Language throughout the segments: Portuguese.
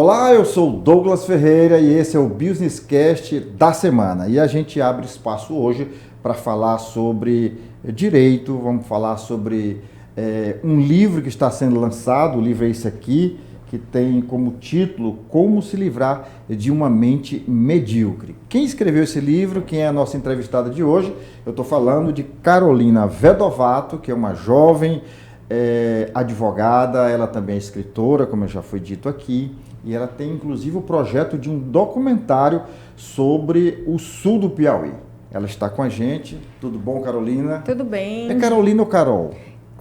Olá, eu sou o Douglas Ferreira e esse é o Business Cast da semana. E a gente abre espaço hoje para falar sobre direito, vamos falar sobre um livro que está sendo lançado, o livro é esse aqui, que tem como título Como se livrar de uma mente medíocre. Quem escreveu esse livro, quem é a nossa entrevistada de hoje? Eu estou falando de Carolina Vedovato, que é uma jovem advogada, ela também é escritora, como já foi dito aqui, e ela tem inclusive o projeto de um documentário sobre o sul do Piauí. Ela está com a gente. Tudo bom, Carolina? Tudo bem. É Carolina ou Carol?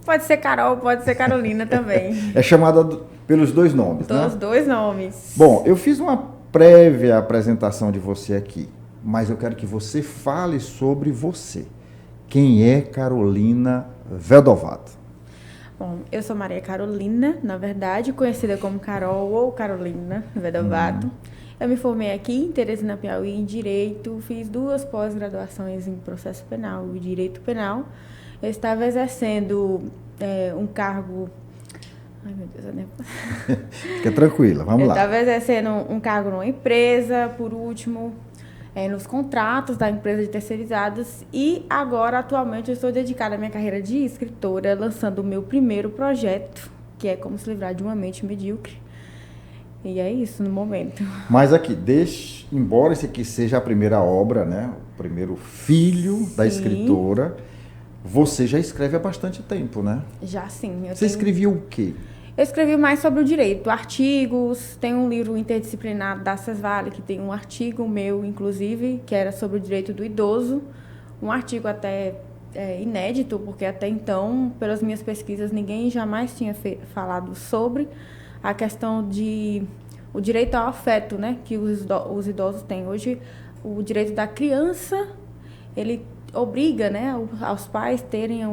Pode ser Carol, pode ser Carolina também. É chamada pelos dois nomes, né? Os dois nomes. Bom, eu fiz uma prévia apresentação de você aqui, mas eu quero que você fale sobre você. Quem é Carolina Vedovato? Bom, eu sou Maria Carolina, na verdade, conhecida como Carol ou Carolina Vedovato. Eu me formei aqui em Teresina, Piauí, em Direito, fiz 2 pós-graduações em Processo Penal e Direito Penal. Eu estava exercendo um cargo... Ai, meu Deus, eu nem... Fica tranquila, vamos lá. Eu estava exercendo um cargo numa empresa, por último, nos contratos da empresa de terceirizados, e agora, atualmente, eu estou dedicada à minha carreira de escritora, lançando o meu primeiro projeto, que é Como se livrar de uma mente medíocre. E é isso no momento. Mas aqui, embora esse aqui seja a primeira obra, né, o primeiro filho da escritora, você já escreve há bastante tempo, né? Já sim. Você escrevia o quê? Eu escrevi mais sobre o direito, artigos, tem um livro interdisciplinar da Cesvale, que tem um artigo meu, inclusive, que era sobre o direito do idoso, um artigo até inédito, porque até então, pelas minhas pesquisas, ninguém jamais tinha falado sobre a questão o direito ao afeto, né, que os idosos têm. Hoje, o direito da criança, ele obriga, né, aos pais terem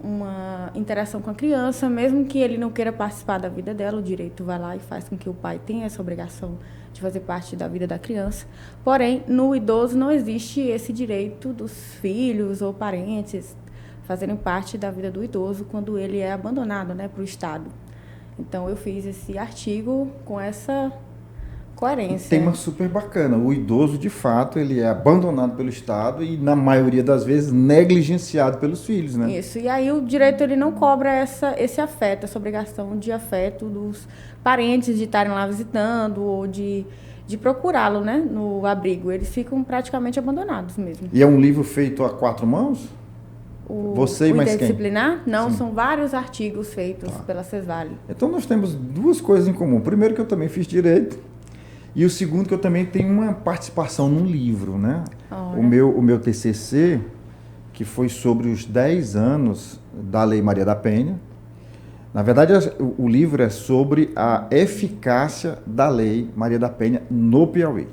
uma interação com a criança, mesmo que ele não queira participar da vida dela, o direito vai lá e faz com que o pai tenha essa obrigação de fazer parte da vida da criança. Porém, no idoso não existe esse direito dos filhos ou parentes fazerem parte da vida do idoso quando ele é abandonado, né, para o Estado. Então, eu fiz esse artigo com essa coerência. Um tema super bacana. O idoso, de fato, ele é abandonado pelo Estado e, na maioria das vezes, negligenciado pelos filhos, né? Isso. E aí o direito ele não cobra esse afeto, essa obrigação de afeto dos parentes de estarem lá visitando ou de procurá-lo, né, no abrigo. Eles ficam praticamente abandonados mesmo. E é um livro feito a 4 mãos? Você e mais quem? Interdisciplinar? Não, Sim. são vários artigos feitos pela Cesvale. Então, nós temos 2 coisas em comum. Primeiro, que eu também fiz direito. E o segundo, que eu também tenho uma participação num livro, né? O meu TCC, que foi sobre os 10 anos da Lei Maria da Penha. Na verdade, o livro é sobre a eficácia da Lei Maria da Penha no Piauí.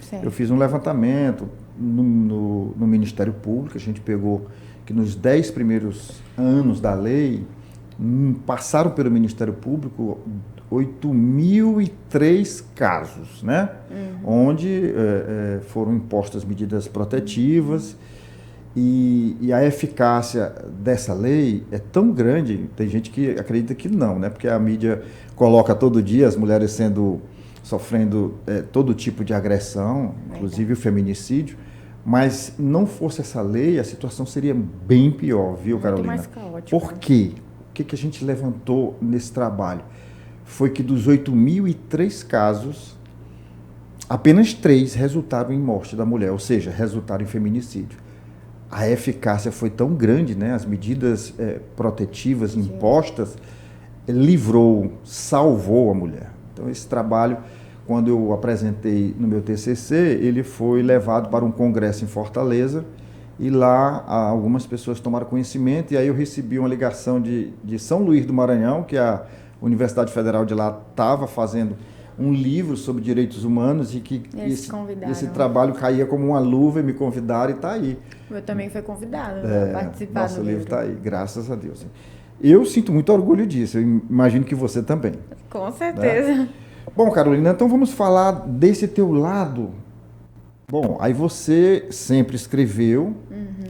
Certo. Eu fiz um levantamento no Ministério Público, a gente pegou que nos 10 primeiros anos da lei, passaram pelo Ministério Público 8.003 casos, né? Onde foram impostas medidas protetivas e a eficácia dessa lei é tão grande, tem gente que acredita que não, né? Porque a mídia coloca todo dia as mulheres sofrendo todo tipo de agressão, inclusive o feminicídio, mas não fosse essa lei, a situação seria bem pior, viu, Carolina? Muito mais caótica. Por quê? O que a gente levantou nesse trabalho? Foi que dos 8.003 casos, apenas 3 resultaram em morte da mulher, ou seja, resultaram em feminicídio. A eficácia foi tão grande, né? As medidas protetivas impostas salvou a mulher. Então, esse trabalho, quando eu apresentei no meu TCC, ele foi levado para um congresso em Fortaleza e lá algumas pessoas tomaram conhecimento e aí eu recebi uma ligação de São Luís do Maranhão, que a Universidade Federal de lá estava fazendo um livro sobre direitos humanos e que esse trabalho caía como uma luva e me convidaram e está aí. Eu também fui convidada a participar nosso do livro. Livro está aí, graças a Deus. Eu sinto muito orgulho disso, eu imagino que você também. Com certeza. Né? Bom, Carolina, então vamos falar desse teu lado. Bom, aí você sempre escreveu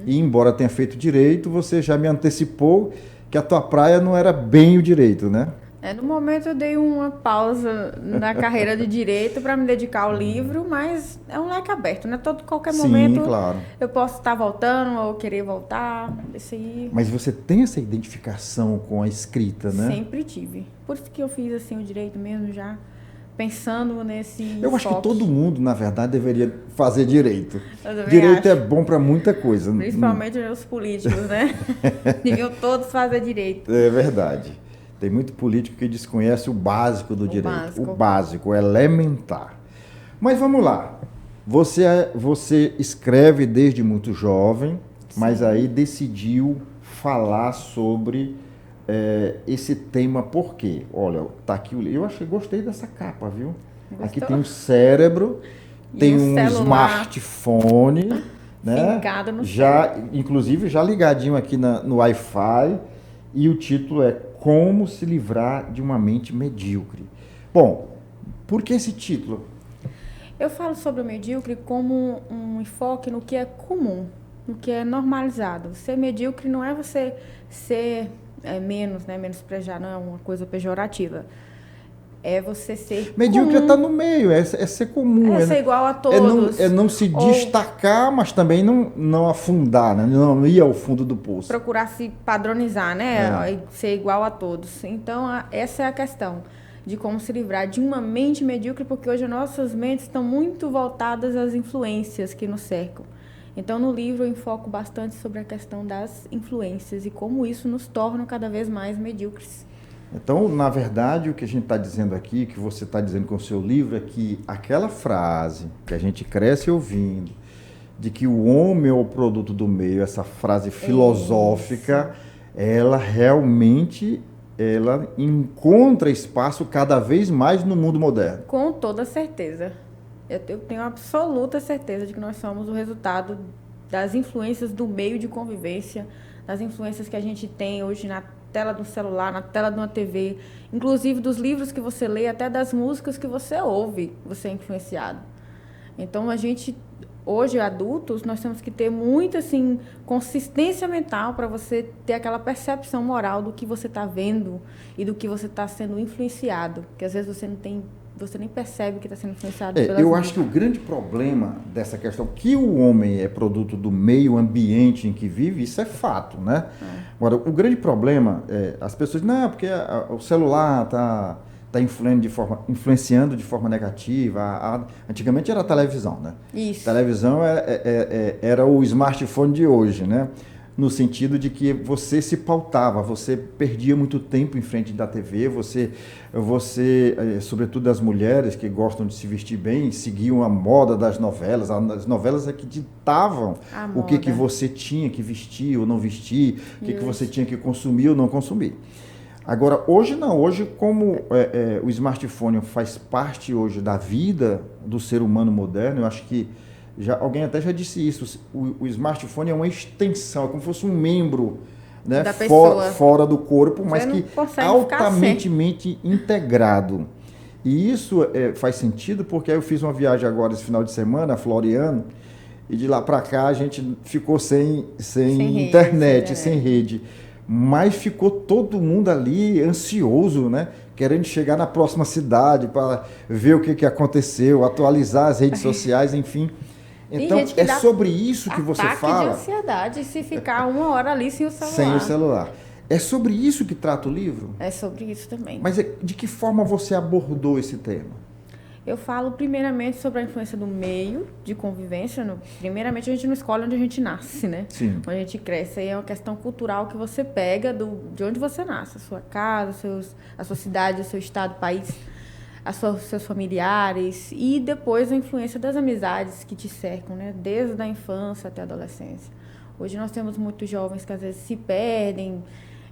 e embora tenha feito direito, você já me antecipou que a tua praia não era bem o direito, né? No momento eu dei uma pausa na carreira de direito para me dedicar ao livro, mas é um leque aberto, né? Qualquer momento claro. eu posso estar voltando ou querer voltar. Isso aí. Mas você tem essa identificação com a escrita, né? Sempre tive. Por isso que eu fiz assim o direito mesmo já, pensando nesse Eu acho que enfoque. todo mundo, na verdade, deveria fazer direito. Eu também Direito acho. é bom para muita coisa. Principalmente os políticos, né? Deviam todos fazer direito. É verdade. Tem muito político que desconhece o básico do direito. Básico. O básico, o elementar. Mas vamos lá. Você escreve desde muito jovem, mas aí decidiu falar sobre esse tema por quê? Olha, tá aqui o livro. Gostei dessa capa, viu? Gostou? Aqui tem um cérebro, tem um celular smartphone, né? fincado no Inclusive já ligadinho aqui no Wi-Fi, e o título é Como se livrar de uma mente medíocre. Bom, por que esse título? Eu falo sobre o medíocre como um enfoque no que é comum, no que é normalizado. Ser medíocre não é você ser menos, né, menosprejar, não é uma coisa pejorativa. É você ser Medíocre comum. está no meio, é ser comum. É ser igual a todos. É não se destacar, mas também não afundar, né? Não ir ao fundo do poço. Procurar se padronizar, né? E ser igual a todos. Então, essa é a questão de como se livrar de uma mente medíocre, porque hoje nossas mentes estão muito voltadas às influências que nos cercam. Então, no livro eu enfoco bastante sobre a questão das influências e como isso nos torna cada vez mais medíocres. Então, na verdade, o que a gente está dizendo aqui, que você está dizendo com o seu livro, é que aquela frase que a gente cresce ouvindo, de que o homem é o produto do meio, essa frase filosófica, ela realmente encontra espaço cada vez mais no mundo moderno. Com toda certeza. Eu tenho absoluta certeza de que nós somos o resultado das influências do meio de convivência, das influências que a gente tem hoje na tela do celular, na tela de uma TV, inclusive dos livros que você lê, até das músicas que você ouve, você é influenciado. Então, a gente, hoje, adultos, nós temos que ter muita, assim, consistência mental para você ter aquela percepção moral do que você está vendo e do que você está sendo influenciado, porque às vezes você nem percebe que está sendo influenciado pelas Eu acho que o grande problema dessa questão, que o homem é produto do meio ambiente em que vive, isso é fato, né? Agora, o grande problema as pessoas, não, porque o celular está influenciando de forma negativa. Antigamente era a televisão, né? Isso. A televisão era o smartphone de hoje, né? No sentido de que você se pautava, você perdia muito tempo em frente da TV, você, sobretudo as mulheres que gostam de se vestir bem, seguiam a moda das novelas. As novelas é que ditavam o que você tinha que vestir ou não vestir, o que você tinha que consumir ou não consumir. Agora, hoje não, hoje como o smartphone faz parte hoje da vida do ser humano moderno, eu acho que alguém até já disse isso, o smartphone é uma extensão, é como se fosse um membro, né, da pessoa. Fora do corpo, mas que altamente integrado. E isso faz sentido porque eu fiz uma viagem agora esse final de semana, a Floriano, e de lá para cá a gente ficou sem internet, sem rede. Mas ficou todo mundo ali ansioso, né? Querendo chegar na próxima cidade para ver o que aconteceu, atualizar as redes sociais, enfim. Então, é sobre isso que você fala. Ataque de ansiedade se ficar uma hora ali sem o celular. Sem o celular. É sobre isso que trata o livro? É sobre isso também. Mas de que forma você abordou esse tema? Eu falo primeiramente sobre a influência do meio de convivência. Primeiramente, a gente não escolhe onde a gente nasce, né? Sim. Onde a gente cresce. Aí é uma questão cultural que você pega de onde você nasce. A sua casa, a sua cidade, o seu estado, país, seus familiares. E depois a influência das amizades que te cercam, né? Desde a infância até a adolescência. Hoje nós temos muitos jovens que às vezes se perdem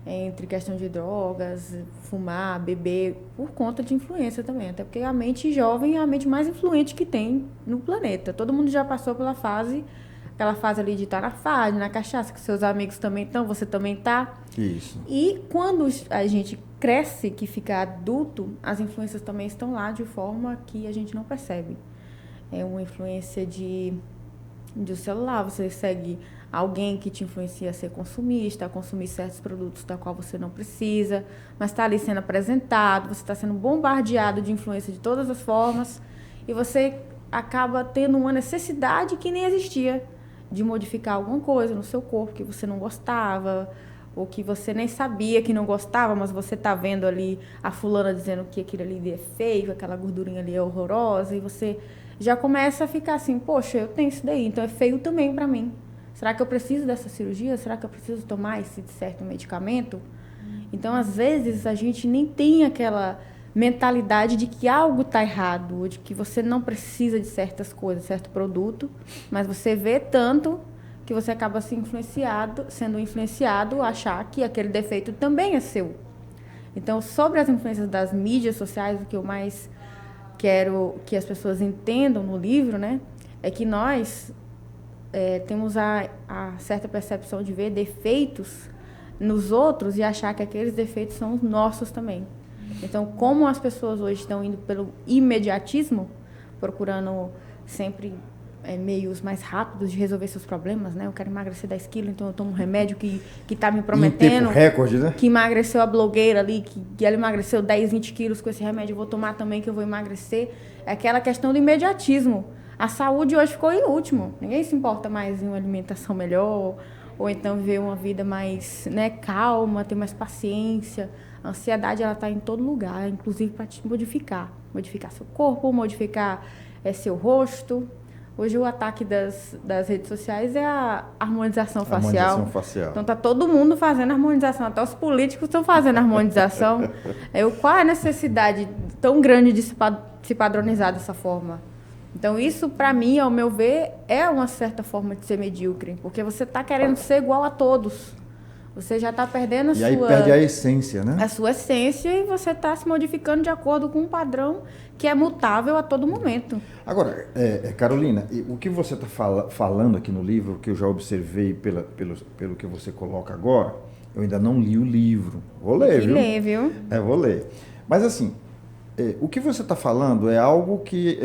entre questão de drogas, fumar, beber, por conta de influência também. Até porque a mente jovem é a mente mais influente que tem no planeta. Todo mundo já passou pela aquela fase ali de estar na farra, na cachaça, que seus amigos também estão, você também está. Isso. E quando a gente cresce, que fica adulto, as influências também estão lá de forma que a gente não percebe. É uma influência do celular, você segue alguém que te influencia a ser consumista, a consumir certos produtos da qual você não precisa, mas está ali sendo apresentado, você está sendo bombardeado de influência de todas as formas e você acaba tendo uma necessidade que nem existia de modificar alguma coisa no seu corpo que você não gostava, ou que você nem sabia que não gostava, mas você tá vendo ali a fulana dizendo que aquilo ali é feio, aquela gordurinha ali é horrorosa, e você já começa a ficar assim, poxa, eu tenho isso daí, então é feio também para mim. Será que eu preciso dessa cirurgia? Será que eu preciso tomar esse certo medicamento? Então, às vezes, a gente nem tem aquela mentalidade de que algo está errado, ou de que você não precisa de certas coisas, certo produto, mas você vê tanto que você acaba sendo influenciado a achar que aquele defeito também é seu. Então, sobre as influências das mídias sociais, o que eu mais quero que as pessoas entendam no livro, né, é que nós temos a certa percepção de ver defeitos nos outros e achar que aqueles defeitos são os nossos também. Então, como as pessoas hoje estão indo pelo imediatismo, procurando sempre meios mais rápidos de resolver seus problemas, né? Eu quero emagrecer 10 quilos, então eu tomo um remédio que está me prometendo. Em tempo recorde, né? Que emagreceu a blogueira ali, que ela emagreceu 10, 20 quilos com esse remédio, eu vou tomar também que eu vou emagrecer. É aquela questão do imediatismo. A saúde hoje ficou em último. Ninguém se importa mais em uma alimentação melhor, ou então viver uma vida mais, né, calma, ter mais paciência. A ansiedade, ela está em todo lugar, inclusive para te modificar. Modificar seu corpo, modificar seu rosto. Hoje o ataque das redes sociais é a harmonização facial. Então tá todo mundo fazendo harmonização, até os políticos estão fazendo harmonização. Qual é a necessidade tão grande de se padronizar dessa forma? Então isso, para mim, ao meu ver, é uma certa forma de ser medíocre, porque você está querendo ser igual a todos. Você já está perdendo E aí perde a essência, né? A sua essência, e você está se modificando de acordo com um padrão que é mutável a todo momento. Agora, Carolina, o que você está falando aqui no livro, que eu já observei pelo que você coloca agora, eu ainda não li o livro. Vou ler, viu? Ler, viu? Vou ler. Mas assim, o que você está falando é algo que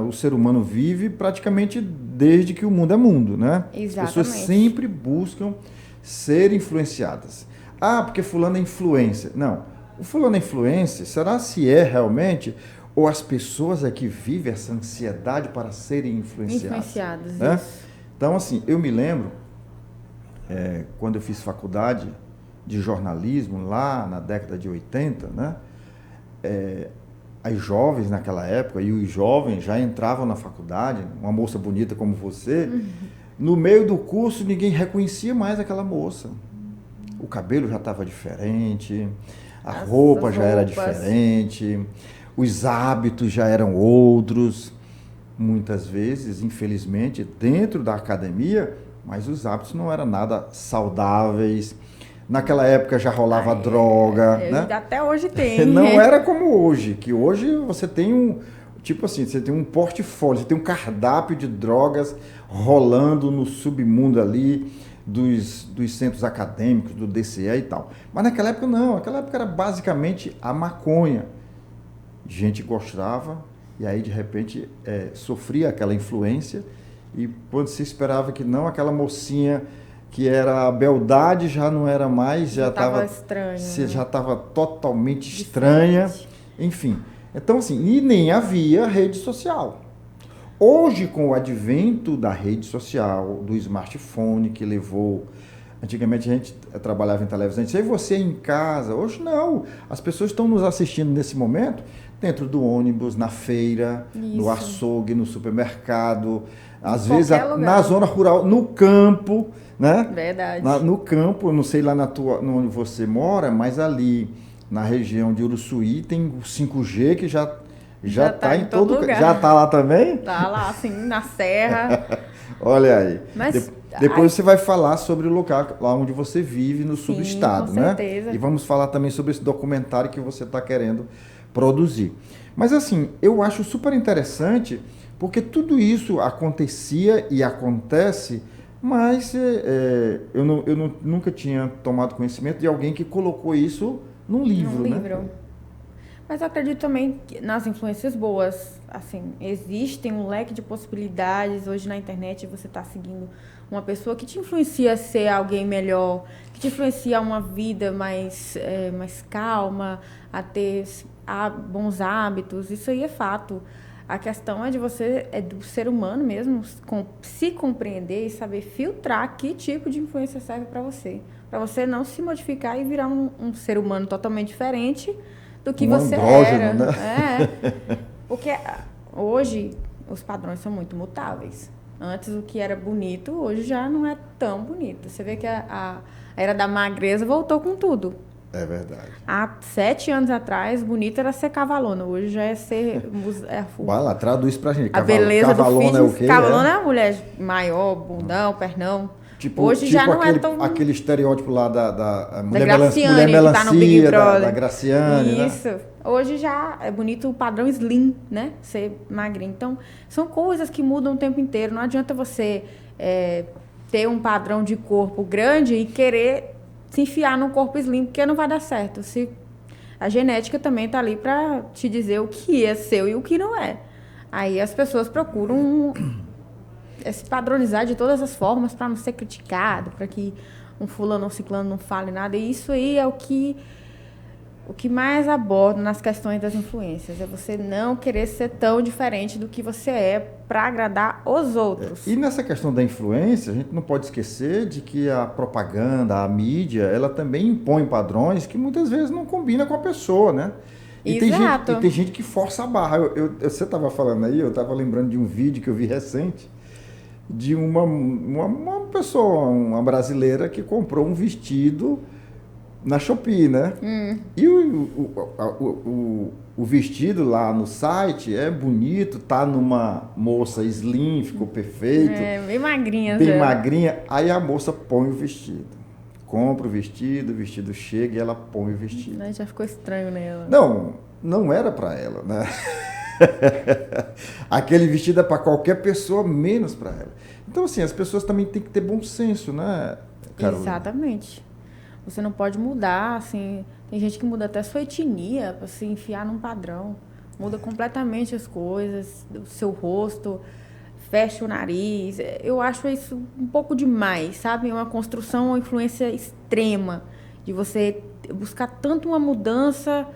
o ser humano vive praticamente desde que o mundo é mundo, né? Exatamente. As pessoas sempre buscam ser influenciadas. Ah, porque fulano é influencer. Não. O fulano é influencer, será se é realmente, ou as pessoas é que vivem essa ansiedade para serem influenciadas? Né? Isso. Então, assim, eu me lembro, quando eu fiz faculdade de jornalismo, lá na década de 80, né? As jovens naquela época, e os jovens já entravam na faculdade, uma moça bonita como você, no meio do curso ninguém reconhecia mais aquela moça. O cabelo já estava diferente, a roupa já era diferente, os hábitos já eram outros. Muitas vezes, infelizmente, dentro da academia, mas os hábitos não eram nada saudáveis. Naquela época já rolava droga, né? Até hoje tem. Não era como hoje, que hoje você tem tipo assim, você tem um portfólio, você tem um cardápio de drogas rolando no submundo ali dos centros acadêmicos, do DCE e tal. Mas naquela época não, naquela época era basicamente a maconha. Gente gostava e aí de repente sofria aquela influência, e quando se esperava que não, aquela mocinha que era a beldade já não era mais, já estava estranha, já estava totalmente estranha, enfim. Então assim, e nem havia rede social. Hoje, com o advento da rede social, do smartphone que levou... Antigamente a gente trabalhava em televisão, e você em casa. Hoje não, as pessoas estão nos assistindo nesse momento dentro do ônibus, na feira, no açougue, no supermercado, às vezes na zona rural, no campo, né? Verdade. No campo, não sei lá onde você mora, mas ali na região de Uruçuí tem o 5G que já está em todo lugar. Já está lá também? Está lá, assim, na serra. Olha aí. Mas, depois você vai falar sobre o local lá onde você vive, no subestado, com né? certeza. E vamos falar também sobre esse documentário que você está querendo produzir. Mas assim, eu acho super interessante, porque tudo isso acontecia e acontece, mas eu nunca tinha tomado conhecimento de alguém que colocou isso num livro, né? Mas eu acredito também que nas influências boas, assim, existem um leque de possibilidades. Hoje na internet você está seguindo uma pessoa que te influencia a ser alguém melhor, que te influencia a uma vida mais calma, a ter bons hábitos. Isso aí é fato. A questão é do ser humano mesmo se compreender e saber filtrar que tipo de influência serve para você não se modificar e virar um ser humano totalmente diferente do que você era. Né? Porque hoje os padrões são muito mutáveis. Antes o que era bonito, hoje já não é tão bonito. Você vê que a era da magreza voltou com tudo. É verdade. Há 7 anos atrás, bonito era ser cavalona. Hoje já é ser... Vai lá, traduz pra gente. A beleza do fitness. É o quê? Cavalona é a mulher maior, bundão, pernão. Tipo, hoje já não é tão... aquele estereótipo lá da mulher Graciane, mulher melancia, que tá no Big Brother. Da Graciane, isso. Né? Hoje já é bonito o padrão slim, né? Ser magrinho. Então, são coisas que mudam o tempo inteiro. Não adianta você ter um padrão de corpo grande e querer se enfiar num corpo slim, porque não vai dar certo. A genética também tá ali para te dizer o que é seu e o que não é. Aí as pessoas procuram se padronizar de todas as formas para não ser criticado, para que um fulano ou ciclano não fale nada. E isso aí é o que mais abordo nas questões das influências. É você não querer ser tão diferente do que você é para agradar os outros. E nessa questão da influência, a gente não pode esquecer de que a propaganda, a mídia, ela também impõe padrões que muitas vezes não combinam com a pessoa, né? E tem gente que força a barra. Você estava falando aí, eu estava lembrando de um vídeo que eu vi recente de uma pessoa, uma brasileira que comprou um vestido na Shopee, né? E o vestido lá no site é bonito, tá numa moça slim, ficou perfeito. Bem magrinha. Bem magrinha. Aí a moça põe o vestido. Compra o vestido chega e ela põe o vestido. Já ficou estranho nela. Não era para ela, né? Aquele vestido é para qualquer pessoa, menos para ela. Então, assim, as pessoas também têm que ter bom senso, né, Carolina? Exatamente. Você não pode mudar, assim... Tem gente que muda até a sua etnia para se enfiar num padrão. Muda completamente as coisas, o seu rosto, fecha o nariz. Eu acho isso um pouco demais, sabe? É uma construção, uma influência extrema de você buscar tanto uma mudança...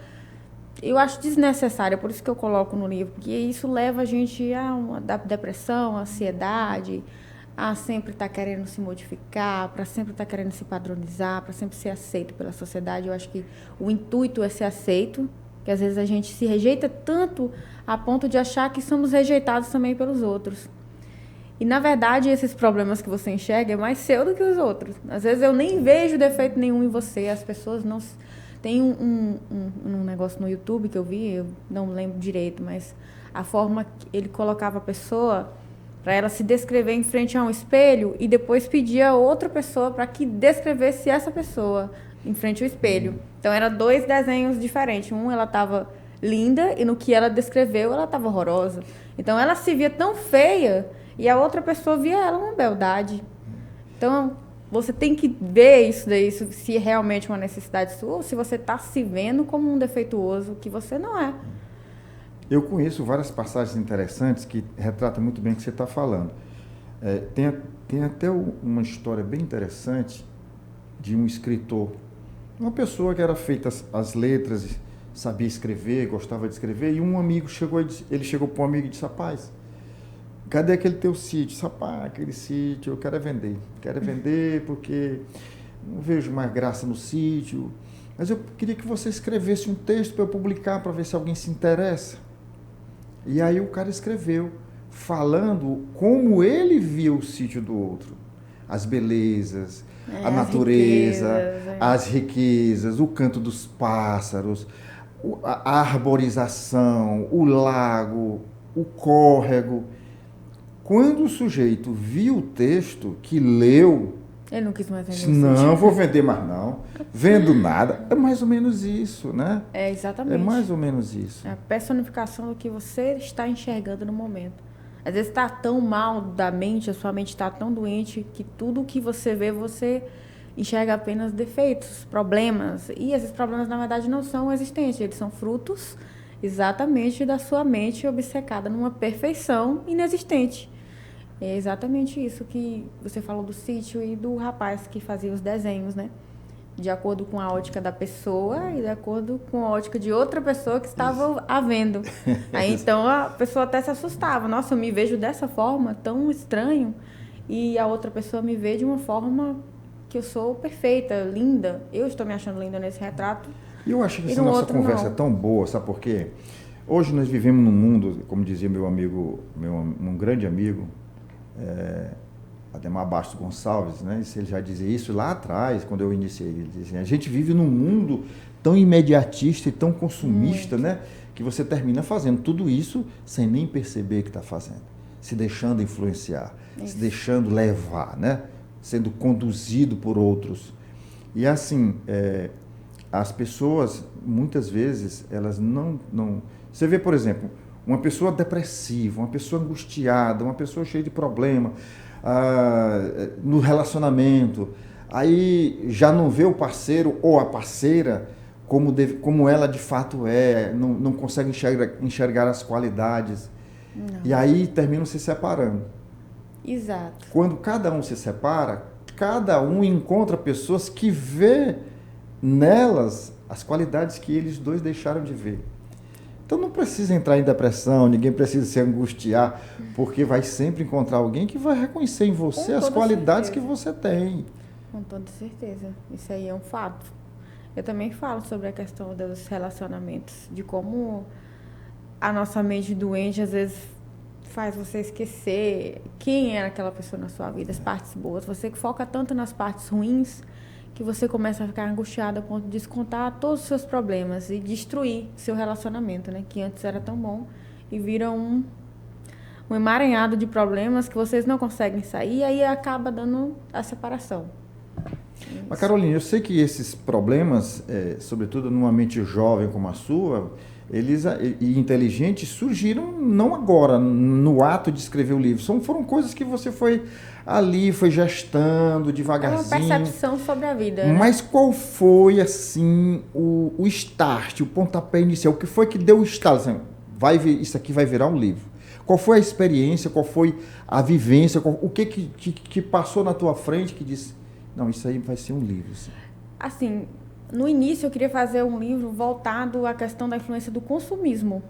Eu acho desnecessária, por isso que eu coloco no livro, porque isso leva a gente a uma depressão, a ansiedade, a sempre estar querendo se modificar, para sempre estar querendo se padronizar, para sempre ser aceito pela sociedade. Eu acho que o intuito é ser aceito, que às vezes a gente se rejeita tanto a ponto de achar que somos rejeitados também pelos outros. E, na verdade, esses problemas que você enxerga é mais seu do que os outros. Às vezes eu nem vejo defeito nenhum em você, as pessoas não... Tem um negócio no YouTube que eu vi, eu não lembro direito, mas a forma que ele colocava a pessoa para ela se descrever em frente a um espelho e depois pedia a outra pessoa para que descrevesse essa pessoa em frente ao espelho. Então, eram 2 desenhos diferentes. Ela estava linda e no que ela descreveu, ela estava horrorosa. Então, ela se via tão feia e a outra pessoa via ela uma beldade. Então... Você tem que ver isso daí, se é realmente uma necessidade sua, ou se você está se vendo como um defeituoso, que você não é. Eu conheço várias passagens interessantes que retratam muito bem o que você está falando. Tem até uma história bem interessante de um escritor, uma pessoa que era feita as letras, sabia escrever, gostava de escrever, e um amigo chegou para um amigo e disse: rapaz, cadê aquele teu sítio? Rapaz, aquele sítio eu quero vender. Quero vender porque não vejo mais graça no sítio. Mas eu queria que você escrevesse um texto para eu publicar, para ver se alguém se interessa. E aí o cara escreveu, falando como ele via o sítio do outro. As belezas, a natureza, as riquezas, o canto dos pássaros, a arborização, o lago, o córrego. Quando o sujeito viu o texto, que leu... Ele não quis mais vender. Não, vou vender mais não. Vendo nada. É mais ou menos isso, né? É, exatamente. É mais ou menos isso. É a personificação do que você está enxergando no momento. Às vezes está tão mal da mente, a sua mente está tão doente, que tudo que você vê, você enxerga apenas defeitos, problemas. E esses problemas, na verdade, não são existentes. Eles são frutos exatamente da sua mente obcecada numa perfeição inexistente. É exatamente isso que você falou do sítio e do rapaz que fazia os desenhos, né? De acordo com a ótica da pessoa e de acordo com a ótica de outra pessoa que estava a vendo. Aí então a pessoa até se assustava. Nossa, eu me vejo dessa forma, tão estranho, e a outra pessoa me vê de uma forma que eu sou perfeita, linda. Eu estou me achando linda nesse retrato. E eu acho que essa nossa conversa é tão boa, sabe por quê? Hoje nós vivemos num mundo, como dizia meu amigo, um grande amigo, Ademar Bastos Gonçalves, né? Ele já dizia isso lá atrás, quando eu iniciei. Ele dizia, a gente vive num mundo tão imediatista e tão consumista, né? Que você termina fazendo tudo isso sem nem perceber que está fazendo. Se deixando influenciar, se deixando levar, né? Sendo conduzido por outros. E assim, as pessoas, muitas vezes, elas não... Você vê, por exemplo, uma pessoa depressiva, uma pessoa angustiada, uma pessoa cheia de problema, no relacionamento, aí já não vê o parceiro ou a parceira como ela de fato é, não consegue enxergar as qualidades. Não. E aí terminam se separando. Exato. Quando cada um se separa, cada um encontra pessoas que vê nelas as qualidades que eles dois deixaram de ver. Então não precisa entrar em depressão, ninguém precisa se angustiar, porque vai sempre encontrar alguém que vai reconhecer em você as qualidades que você tem. Com toda certeza. Isso aí é um fato. Eu também falo sobre a questão dos relacionamentos, de como a nossa mente doente às vezes faz você esquecer quem era aquela pessoa na sua vida, as partes boas. Você que foca tanto nas partes ruins que você começa a ficar angustiado a ponto de descontar todos os seus problemas e destruir seu relacionamento, né? Que antes era tão bom, e vira um emaranhado de problemas que vocês não conseguem sair, e aí acaba dando a separação. Mas, Carolina, eu sei que esses problemas, sobretudo numa mente jovem como a sua, e inteligentes, surgiram não agora, no ato de escrever o livro. Foram coisas que você foi gestando devagarzinho. É uma percepção sobre a vida, né? Mas qual foi, assim, o start, o pontapé inicial? O que foi que deu o estalo? Assim, isso aqui vai virar um livro. Qual foi a experiência, qual foi a vivência, o que passou na tua frente que disse, não, isso aí vai ser um livro. Assim, no início eu queria fazer um livro voltado à questão da influência do consumismo.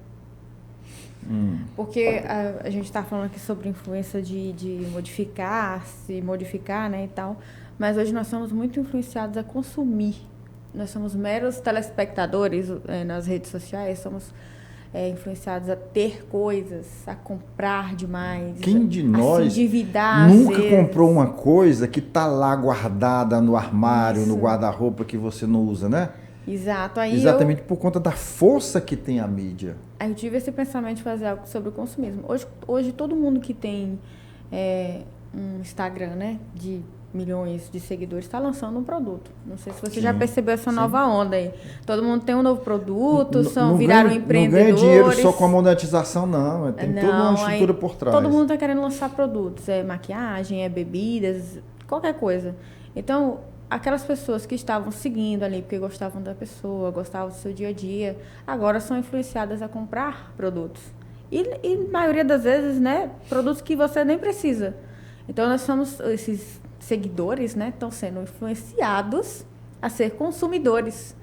Porque a gente está falando aqui sobre influência de se modificar, né, e tal, mas hoje nós somos muito influenciados a consumir. Nós somos meros telespectadores nas redes sociais, somos influenciados a ter coisas, a comprar demais. Quem de nós se endividar, nunca comprou uma coisa que está lá guardada no armário, Isso. no guarda-roupa que você não usa, né? Exato. Exatamente por conta da força que tem a mídia. Aí eu tive esse pensamento de fazer algo sobre o consumismo. Hoje todo mundo que tem um Instagram, né, de milhões de seguidores, está lançando um produto. Não sei se você já percebeu essa nova onda aí. Todo mundo tem um novo produto, viraram empreendedores. Não ganha dinheiro só com a monetização, não. Tem toda uma estrutura por trás. Todo mundo está querendo lançar produtos. É maquiagem, é bebidas, qualquer coisa. Então, aquelas pessoas que estavam seguindo ali porque gostavam da pessoa, gostavam do seu dia a dia, agora são influenciadas a comprar produtos. E na maioria das vezes, né, produtos que você nem precisa. Então, esses seguidores, né, estão sendo influenciados a ser consumidores.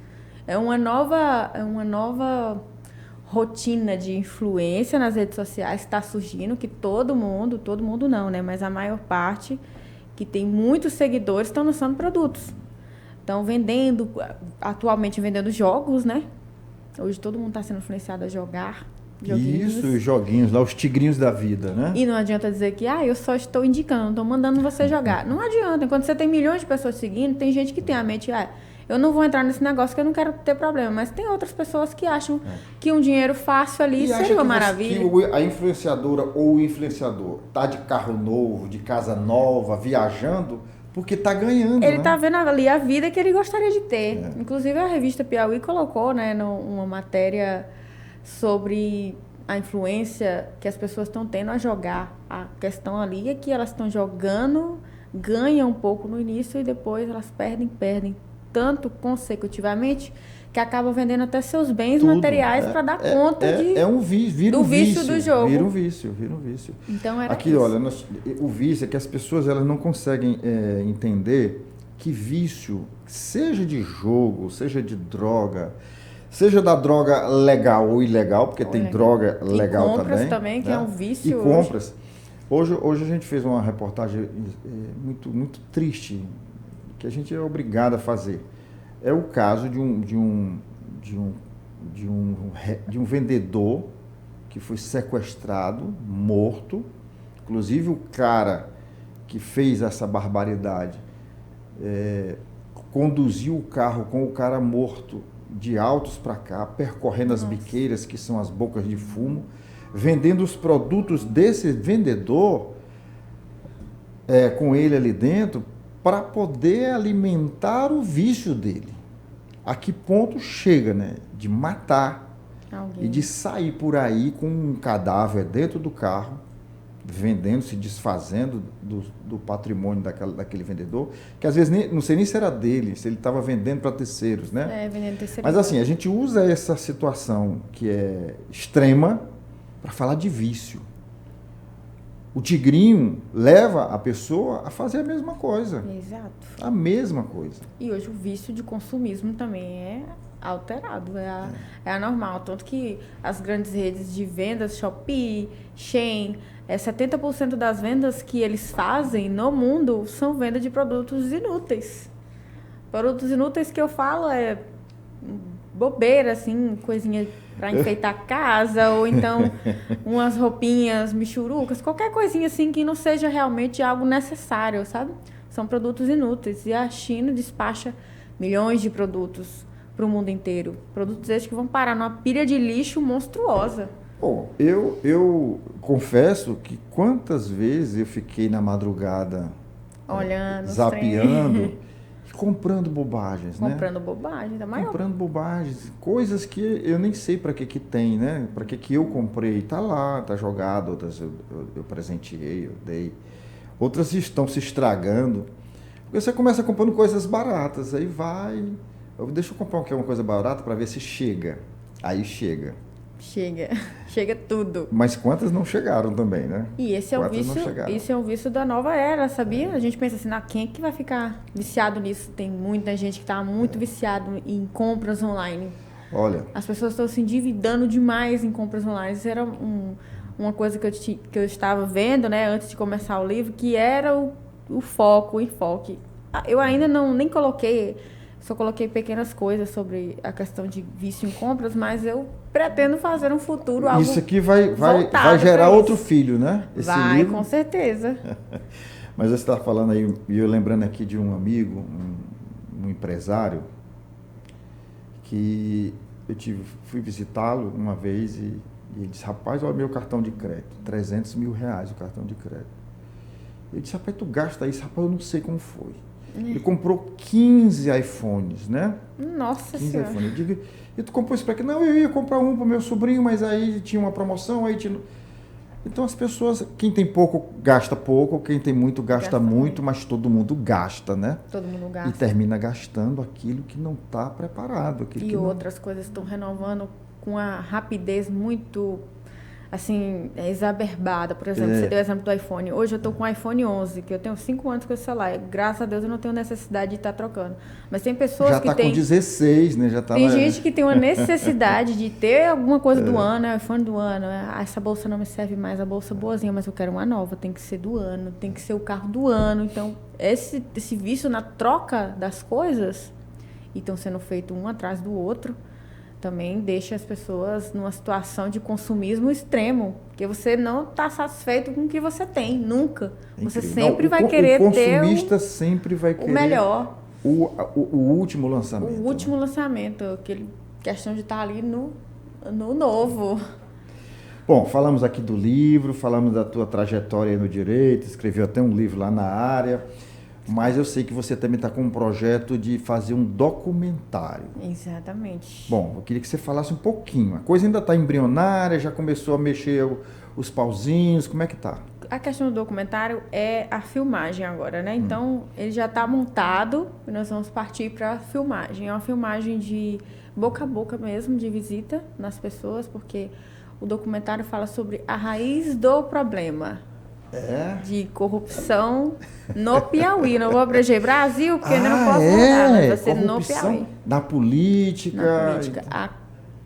É uma nova rotina de influência nas redes sociais que está surgindo, que todo mundo não, né, mas a maior parte que tem muitos seguidores estão lançando produtos. Estão atualmente vendendo jogos, né? Hoje todo mundo está sendo influenciado a jogar joguinhos. Isso, os joguinhos lá, os tigrinhos da vida, né? E não adianta dizer que eu só estou indicando, não estou mandando você jogar. Não adianta. Quando você tem milhões de pessoas seguindo, tem gente que tem a mente, eu não vou entrar nesse negócio que eu não quero ter problema. Mas tem outras pessoas que acham que um dinheiro fácil ali seria uma maravilha. Que a influenciadora ou o influenciador tá de carro novo, de casa nova, viajando, porque tá ganhando, Ele né? tá vendo ali a vida que ele gostaria de ter. Inclusive a revista Piauí colocou, né, uma matéria sobre a influência que as pessoas estão tendo a jogar. A questão ali é que elas estão jogando ganham um pouco no início e depois elas perdem tanto consecutivamente que acabam vendendo até seus bens Tudo. materiais para dar conta vira do um vício do jogo. Vira um vício. Então era Aqui, isso. olha, o vício é que as pessoas elas não conseguem entender que vício, seja de jogo, seja de droga, seja da droga legal ou ilegal, porque tem droga legal também. E compras também, que né? é um vício. E compras. Hoje a gente fez uma reportagem muito triste, que a gente é obrigado a fazer. É o caso de um vendedor que foi sequestrado, morto. Inclusive o cara que fez essa barbaridade conduziu o carro com o cara morto de Altos para cá, percorrendo as biqueiras, que são as bocas de fumo, vendendo os produtos desse vendedor com ele ali dentro, para poder alimentar o vício dele. A que ponto chega, né? De matar e de sair por aí com um cadáver dentro do carro, vendendo, se desfazendo do patrimônio daquele vendedor, que às vezes não sei nem se era dele, se ele estava vendendo para terceiros, né? Vendendo terceiros. Mas assim, a gente usa essa situação que é extrema para falar de vício. O tigrinho leva a pessoa a fazer a mesma coisa. Exato. A mesma coisa. E hoje o vício de consumismo também é alterado, é anormal. Tanto que as grandes redes de vendas, Shopee, Shein, 70% das vendas que eles fazem no mundo são venda de produtos inúteis. Produtos inúteis que eu falo bobeira, assim, coisinha para enfeitar a casa, ou então umas roupinhas michurucas, qualquer coisinha assim que não seja realmente algo necessário, sabe? São produtos inúteis. E a China despacha milhões de produtos para o mundo inteiro. Produtos esses que vão parar numa pilha de lixo monstruosa. Bom, eu confesso que quantas vezes eu fiquei na madrugada olhando, zapeando, comprando bobagens, né? Comprando bobagens, da maior. Comprando bobagens, coisas que eu nem sei para que tem, né? Para que eu comprei, tá lá, tá jogado, outras eu presenteei, eu dei. Outras estão se estragando. Porque você começa comprando coisas baratas, aí deixa eu comprar uma coisa barata para ver se chega. Aí chega. Chega tudo. Mas quantas não chegaram também, né? E esse é o vício da nova era, sabia? A gente pensa assim, quem é que vai ficar viciado nisso? Tem muita gente que está muito viciado em compras online. Olha, as pessoas estão se endividando demais em compras online. Isso era uma coisa que eu estava vendo, né, antes de começar o livro, que era o foco, o enfoque. Eu ainda nem coloquei, só coloquei pequenas coisas sobre a questão de vício em compras, mas eu pretendo fazer um futuro algo isso aqui vai gerar outro filho, né? Esse livro. Com certeza. Mas você está falando aí, e eu lembrando aqui de um amigo, um empresário, que eu fui visitá-lo uma vez e ele disse, rapaz, olha meu cartão de crédito, 300 mil reais o cartão de crédito. Eu disse, rapaz, tu gasta isso? Rapaz, eu não sei como foi. Ele comprou 15 iPhones, né? Nossa 15 Senhora. iPhones. Eu digo, e tu comprou isso para quê? Não, eu ia comprar um para o meu sobrinho, mas aí tinha uma promoção, aí tinha... Então as pessoas, quem tem pouco gasta pouco, quem tem muito gasta muito, mas todo mundo gasta, né? Todo mundo gasta. E termina gastando aquilo que não está preparado. E outras coisas estão renovando com a rapidez muito, assim, exacerbada. Por exemplo, você deu o exemplo do iPhone. Hoje eu estou com o iPhone 11, que eu tenho 5 anos com esse celular. Graças a Deus eu não tenho necessidade de estar trocando. Mas tem pessoas já que têm... Já está com 16, né? Tem gente que tem uma necessidade de ter alguma coisa do ano, o iPhone do ano. Essa bolsa não me serve mais, a bolsa boazinha, mas eu quero uma nova. Tem que ser do ano, tem que ser o carro do ano. Então, esse vício na troca das coisas, e estão sendo feitos um atrás do outro, também deixa as pessoas numa situação de consumismo extremo, porque você não está satisfeito com o que você tem, nunca. Você sempre vai querer ter o consumista sempre vai querer o melhor. O último lançamento. O último lançamento, aquele questão de estar ali no novo. Bom, falamos aqui do livro, falamos da tua trajetória aí no direito, escreveu até um livro lá na área. Mas eu sei que você também está com um projeto de fazer um documentário. Exatamente. Bom, eu queria que você falasse um pouquinho. A coisa ainda está embrionária, já começou a mexer os pauzinhos, como é que tá? A questão do documentário é a filmagem agora, né? Então, ele já está montado e nós vamos partir para a filmagem. É uma filmagem de boca a boca mesmo, de visita nas pessoas, porque o documentário fala sobre a raiz do problema de corrupção no Piauí. Não vou abranger Brasil, porque ainda não posso mudar, mas vai ser no Piauí. Na política. Na política.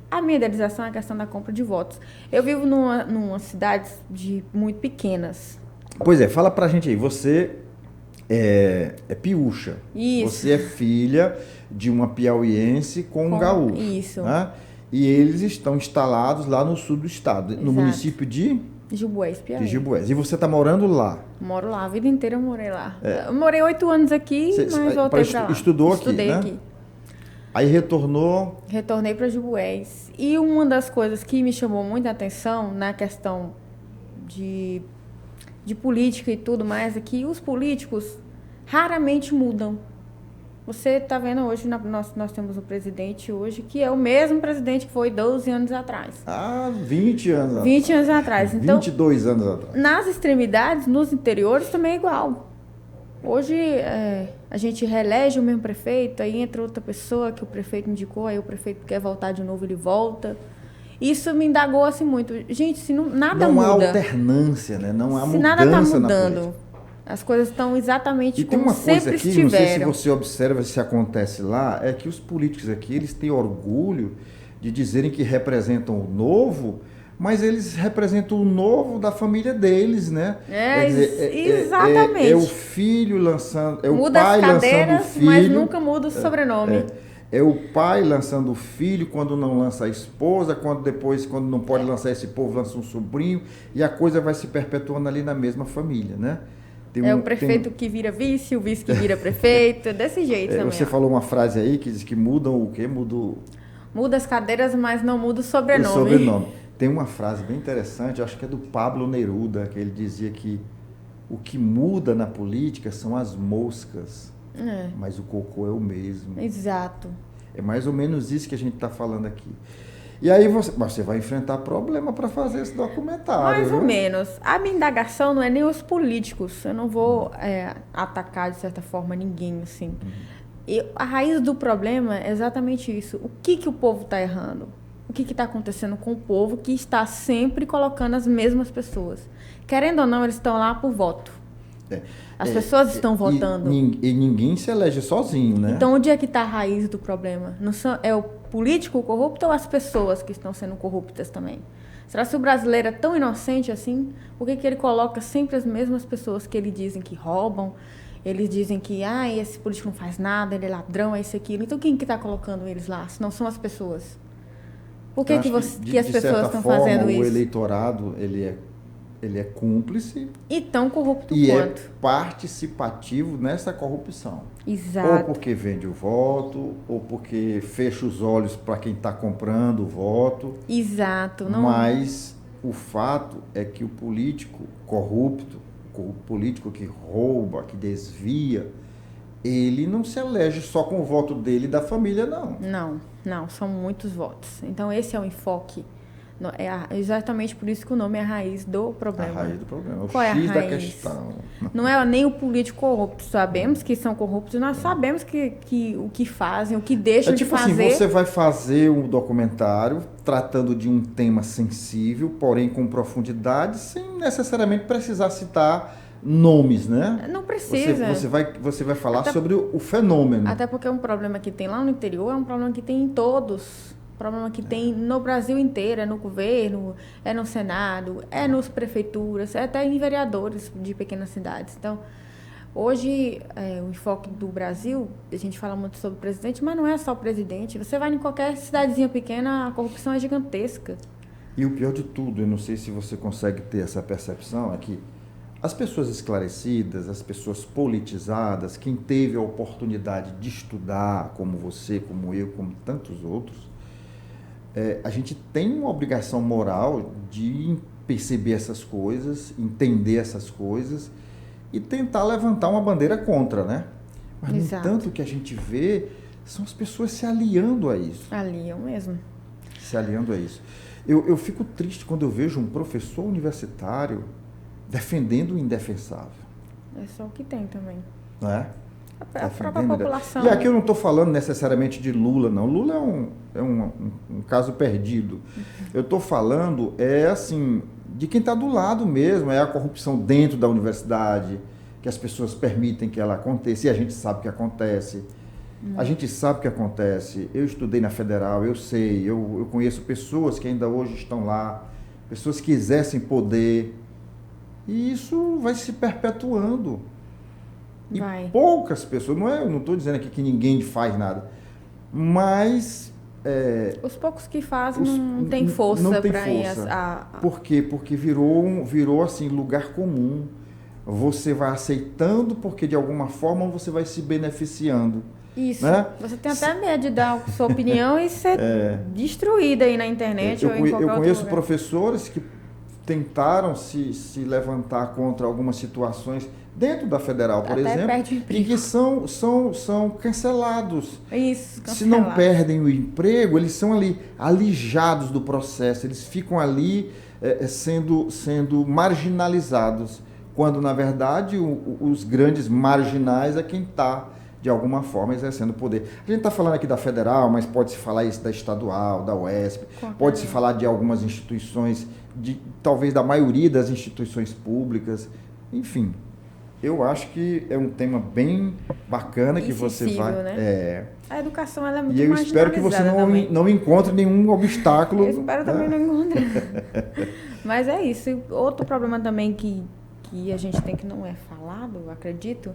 A minha idealização é a questão da compra de votos. Eu vivo numa cidade muito pequenas. Pois é, fala pra gente aí. Você é piúcha. Isso. Você é filha de uma piauiense com um gaúcho. Isso. Né? E eles estão instalados lá no sul do estado, no município de Jubués, Piauí. De Jubués. E você está morando lá? Moro lá, a vida inteira eu morei lá. Eu morei 8 anos aqui, mas voltei para lá. Estudou aqui, Estudei né? aqui. Aí retornou? Retornei para Jubués. E uma das coisas que me chamou muita atenção na questão de política e tudo mais é que os políticos raramente mudam. Você está vendo hoje, nós temos um presidente hoje que é o mesmo presidente que foi 12 anos atrás. 20 anos atrás. 20 anos atrás. Então, 22 anos atrás. Nas extremidades, nos interiores, também é igual. Hoje, a gente reelege o mesmo prefeito, aí entra outra pessoa que o prefeito indicou, aí o prefeito quer voltar de novo, ele volta. Isso me indagou assim muito. Gente, se nada muda... Não há alternância, né? Não há mudança nada está mudando. Na política. As coisas estão exatamente como sempre estiveram. E tem uma coisa aqui, não sei se você observa, se acontece lá, é que os políticos aqui, eles têm orgulho de dizerem que representam o novo, mas eles representam o novo da família deles, né? Exatamente. É o filho lançando, é muda o pai as cadeiras, lançando o filho. Mas nunca muda o sobrenome. É o pai lançando o filho quando não lança a esposa, quando não pode lançar esse povo, lança um sobrinho, e a coisa vai se perpetuando ali na mesma família, né? O prefeito que vira vice, o vice que vira prefeito, desse jeito também. Você falou uma frase aí que diz que mudam o quê? Muda as cadeiras, mas não muda o sobrenome. O sobrenome. Tem uma frase bem interessante, acho que é do Pablo Neruda, que ele dizia que o que muda na política são as moscas, mas o cocô é o mesmo. Exato. É mais ou menos isso que a gente está falando aqui. E aí você vai enfrentar problema para fazer esse documentário. Mais ou menos. A minha indagação não é nem os políticos. Eu não vou atacar, de certa forma, ninguém, assim. E a raiz do problema é exatamente isso. O que o povo está errando? O que está acontecendo com o povo que está sempre colocando as mesmas pessoas? Querendo ou não, eles estão lá por voto. As pessoas estão votando. E ninguém se elege sozinho, né? Então, onde é que está a raiz do problema? É o político corrupto ou as pessoas que estão sendo corruptas também? Será que o brasileiro é tão inocente assim? Por que ele coloca sempre as mesmas pessoas que ele dizem que roubam? Eles dizem que esse político não faz nada, ele é ladrão, é isso, aquilo. Então, quem que está colocando eles lá? Se não são as pessoas. Por que as pessoas estão fazendo isso? O eleitorado, ele é cúmplice e tão corrupto e quanto. É participativo nessa corrupção. Exato. Ou porque vende o voto, ou porque fecha os olhos para quem está comprando o voto. Exato. Não... Mas o fato é que o político corrupto, o político que rouba, que desvia, ele não se elege só com o voto dele e da família, não. Não, são muitos votos. Então, esse é o enfoque. É exatamente por isso que o nome é a raiz do problema. A raiz do problema, o Qual X é a raiz? da questão. Não é nem o político corrupto. Sabemos que são corruptos, nós sabemos que o que fazem, o que deixam de fazer... Assim, você vai fazer um documentário tratando de um tema sensível, porém com profundidade, sem necessariamente precisar citar nomes, né? Não precisa. Você vai falar sobre o fenômeno. Até porque um problema que tem lá no interior é um problema que tem em todos. Problema que tem no Brasil inteiro, é no governo, é no Senado, é nas prefeituras, é até em vereadores de pequenas cidades. Então, hoje, o enfoque do Brasil, a gente fala muito sobre o presidente, mas não é só o presidente. Você vai em qualquer cidadezinha pequena, a corrupção é gigantesca. E o pior de tudo, eu não sei se você consegue ter essa percepção, é que as pessoas esclarecidas, as pessoas politizadas, quem teve a oportunidade de estudar, como você, como eu, como tantos outros, a gente tem uma obrigação moral de perceber essas coisas, entender essas coisas e tentar levantar uma bandeira contra, né? Mas, no entanto, o que a gente vê são as pessoas se aliando a isso. Aliam mesmo. Se aliando a isso. Eu fico triste quando eu vejo um professor universitário defendendo o indefensável. É só o que tem também. Não é? A própria população. E aqui eu não estou falando necessariamente de Lula, não. Lula é um caso perdido. Eu estou falando, assim, de quem está do lado mesmo, é a corrupção dentro da universidade, que as pessoas permitem que ela aconteça, e a gente sabe que acontece. A gente sabe que acontece. Eu estudei na Federal, eu sei, eu conheço pessoas que ainda hoje estão lá, pessoas que exercem poder, e isso vai se perpetuando. E poucas pessoas, eu não estou dizendo aqui que ninguém faz nada, mas... os poucos que fazem não tem força para ir Por quê? Porque virou assim, lugar comum. Você vai aceitando porque de alguma forma você vai se beneficiando. Isso. Né? Você tem até medo de dar a sua opinião e ser destruída aí na internet ou em qualquer outro lugar. Eu conheço professores que tentaram se levantar contra algumas situações dentro da Federal, por exemplo, e que são cancelados. Isso, cancelados. Se não perdem o emprego, eles são ali alijados do processo, eles ficam ali sendo marginalizados, quando na verdade os grandes marginais é quem está de alguma forma exercendo poder. A gente está falando aqui da Federal, mas pode-se falar isso da Estadual, da UESP, pode-se falar de algumas instituições, talvez da maioria das instituições públicas, enfim. Eu acho que é um tema bem bacana que você vai... Né? A educação ela é muito marginalizada. E eu espero que você não encontre nenhum obstáculo. Eu espero também não encontrar. Mas é isso. Outro problema também que a gente tem que não é falado, eu acredito,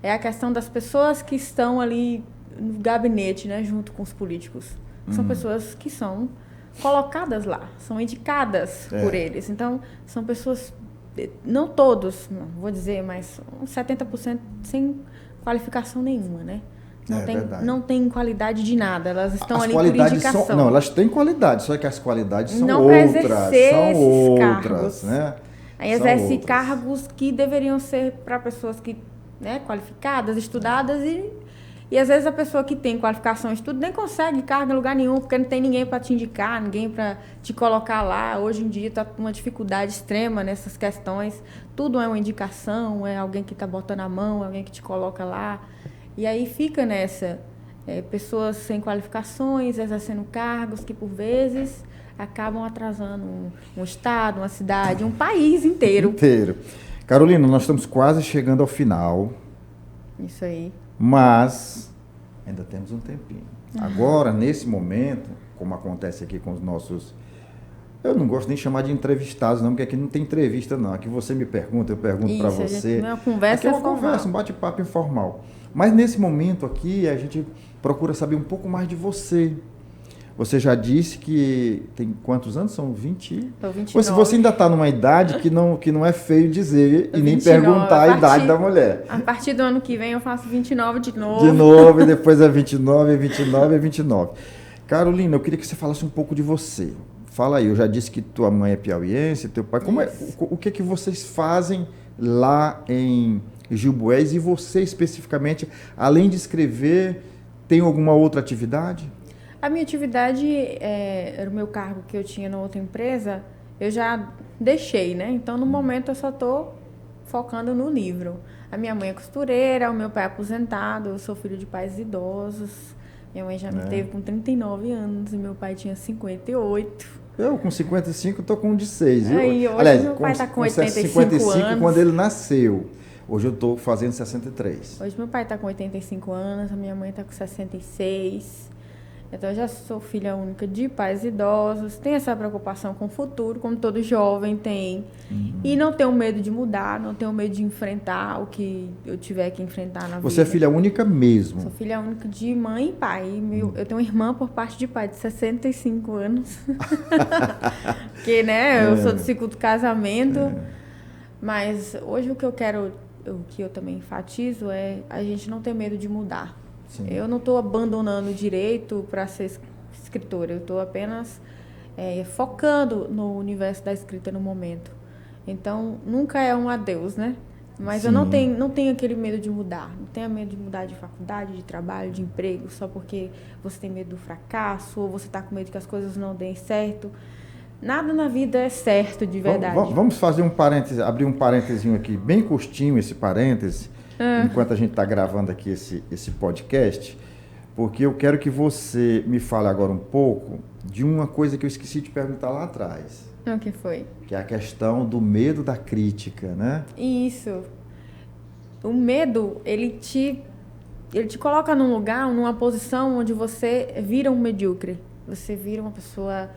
é a questão das pessoas que estão ali no gabinete, né, junto com os políticos. São pessoas que são colocadas lá, são indicadas por eles. Então, são pessoas... Não todos, não vou dizer, mas uns 70% sem qualificação nenhuma, né? Não tem qualidade de nada, elas estão ali por indicação. Elas têm qualidade, só que as qualidades são não outras, né? Aí exerce cargos que deveriam ser para pessoas que, né, qualificadas, estudadas e às vezes a pessoa que tem qualificação e estudo nem consegue cargo em lugar nenhum, porque não tem ninguém para te indicar, ninguém para te colocar lá. Hoje em dia está com uma dificuldade extrema nessas questões. Tudo é uma indicação, é alguém que está botando a mão, é alguém que te coloca lá. E aí fica nessa, pessoas sem qualificações, exercendo cargos que por vezes acabam atrasando um estado, uma cidade, um país inteiro. Carolina, nós estamos quase chegando ao final. Isso aí. Mas ainda temos um tempinho. Agora, nesse momento, como acontece aqui com os nossos... Eu não gosto nem de chamar de entrevistados, não, porque aqui não tem entrevista, não. Aqui você me pergunta, eu pergunto para você. Não é uma conversa, aqui é uma conversa, um bate-papo informal. Mas nesse momento aqui, a gente procura saber um pouco mais de você. Você já disse que tem quantos anos? São 20? Tô 29. Você ainda está numa idade que não é feio dizer e nem perguntar a idade da mulher. A partir do ano que vem eu faço 29 de novo. De novo, e depois é 29, 29, 29. Carolina, eu queria que você falasse um pouco de você. Fala aí, eu já disse que tua mãe é piauiense, teu pai... O que vocês fazem lá em Gilboés? E você especificamente, além de escrever, tem alguma outra atividade? A minha atividade, era o meu cargo que eu tinha na outra empresa, eu já deixei, né? Então, no momento, eu só estou focando no livro. A minha mãe é costureira, o meu pai é aposentado, eu sou filho de pais idosos. Minha mãe já me teve com 39 anos e meu pai tinha 58. Eu, com 55, estou com um de 6. Aí, hoje aliás, meu pai está com 85 anos. Quando ele nasceu. Hoje eu estou fazendo 63. Hoje meu pai está com 85 anos, a minha mãe está com 66. Então, eu já sou filha única de pais idosos, tenho essa preocupação com o futuro, como todo jovem tem. E não tenho medo de mudar, não tenho medo de enfrentar o que eu tiver que enfrentar na vida. Você é filha única mesmo? Sou filha única de mãe e pai. Eu tenho uma irmã por parte de pai de 65 anos. Porque, né, eu sou do ciclo do casamento. Mas hoje o que eu quero, o que eu também enfatizo é a gente não ter medo de mudar. Sim. Eu não estou abandonando o direito para ser escritora, eu estou apenas focando no universo da escrita no momento. Então, nunca é um adeus, né? Mas Sim. eu não tenho aquele medo de mudar. Não tenho medo de mudar de faculdade, de trabalho, de emprego, só porque você tem medo do fracasso ou você está com medo que as coisas não deem certo. Nada na vida é certo de verdade. Vamos fazer um parêntese, abrir um parênteses aqui, bem curtinho esse parêntese, enquanto a gente está gravando aqui esse podcast, porque eu quero que você me fale agora um pouco de uma coisa que eu esqueci de perguntar lá atrás. O que foi? Que é a questão do medo da crítica, né? Isso. O medo, ele te coloca num lugar, numa posição onde você vira um medíocre. Você vira uma pessoa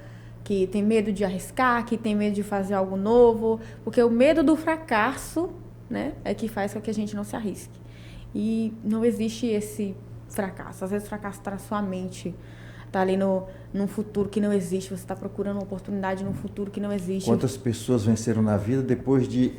que tem medo de arriscar, que tem medo de fazer algo novo, porque o medo do fracasso, né, é que faz com que a gente não se arrisque. E não existe esse fracasso. Às vezes o fracasso está na sua mente, está ali num futuro que não existe, você está procurando uma oportunidade num futuro que não existe. Quantas pessoas venceram na vida depois de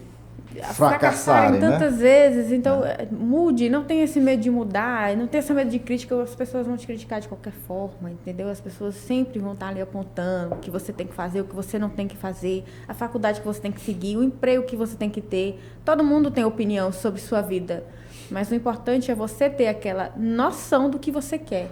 fracassarem tantas vezes? Então, mude, não tenha esse medo de mudar, não tenha esse medo de crítica, as pessoas vão te criticar de qualquer forma, entendeu? As pessoas sempre vão estar ali apontando o que você tem que fazer, o que você não tem que fazer, a faculdade que você tem que seguir, o emprego que você tem que ter. Todo mundo tem opinião sobre sua vida, mas o importante é você ter aquela noção do que você quer.